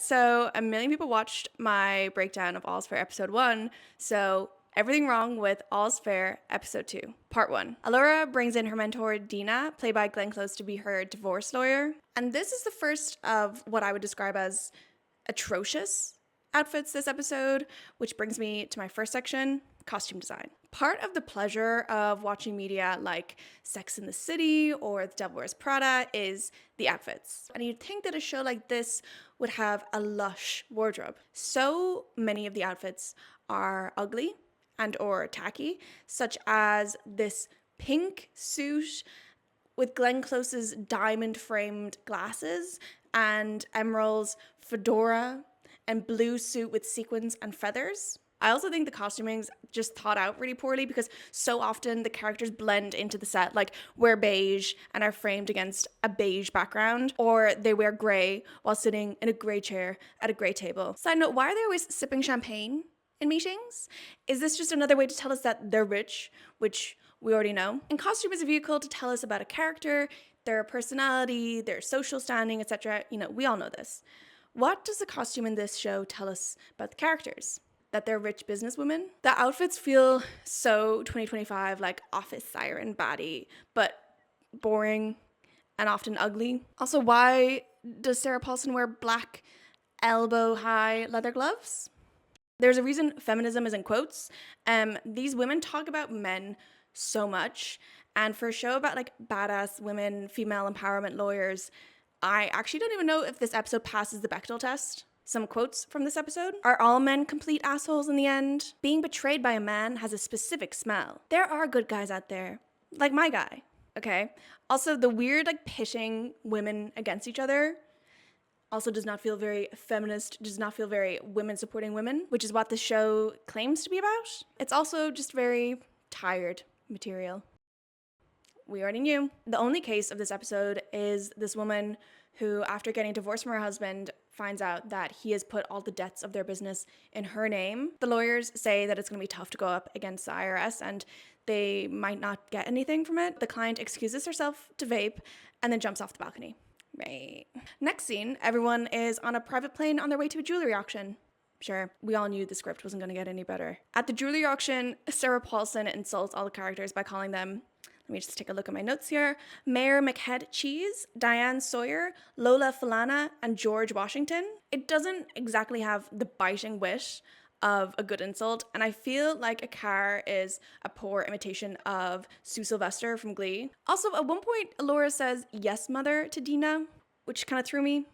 so a million people watched my breakdown of All's Fair episode 1, so everything wrong with All's Fair episode 2, part 1. Allura brings in her mentor Dina, played by Glenn Close, to be her divorce lawyer. And this is the first of what I would describe as atrocious outfits this episode, which brings me to my first section, costume design. Part of the pleasure of watching media like Sex and the City or The Devil Wears Prada is the outfits. And you'd think that a show like this would have a lush wardrobe. So many of the outfits are ugly and or tacky, such as this pink suit with Glenn Close's diamond-framed glasses and Emerald's fedora and blue suit with sequins and feathers. I also think the costuming's just thought out really poorly because so often the characters blend into the set, like wear beige and are framed against a beige background, or they wear grey while sitting in a grey chair at a grey table. Side note, why are they always sipping champagne in meetings? Is this just another way to tell us that they're rich, which we already know? And costume is a vehicle to tell us about a character, their personality, their social standing, etc. You know, we all know this. What does the costume in this show tell us about the characters? That they're rich businesswomen? The outfits feel so 2025, like office siren baddie, but boring and often ugly. Also, why does Sarah Paulson wear black elbow-high leather gloves? There's a reason feminism is in quotes. These women talk about men so much, and for a show about like badass women, female empowerment lawyers, I actually don't even know if this episode passes the Bechdel test. Some quotes from this episode. Are all men complete assholes in the end? Being betrayed by a man has a specific smell. There are good guys out there, like my guy, okay? Also, the weird like pitting women against each other also does not feel very feminist, does not feel very women supporting women, which is what the show claims to be about. It's also just very tired material. We already knew. The only case of this episode is this woman who, after getting divorced from her husband, finds out that he has put all the debts of their business in her name. The lawyers say that it's going to be tough to go up against the IRS and they might not get anything from it. The client excuses herself to vape and then jumps off the balcony. Right. Next scene, everyone is on a private plane on their way to a jewelry auction. Sure, we all knew the script wasn't going to get any better. At the jewelry auction, Sarah Paulson insults all the characters by calling them, let me just take a look at my notes here, Mayor McHead Cheese, Diane Sawyer, Lola Falana, and George Washington. It doesn't exactly have the biting wit of a good insult, and I feel like a car is a poor imitation of Sue Sylvester from Glee. Also, at one point, Laura says, yes, mother, to Dina, which kind of threw me.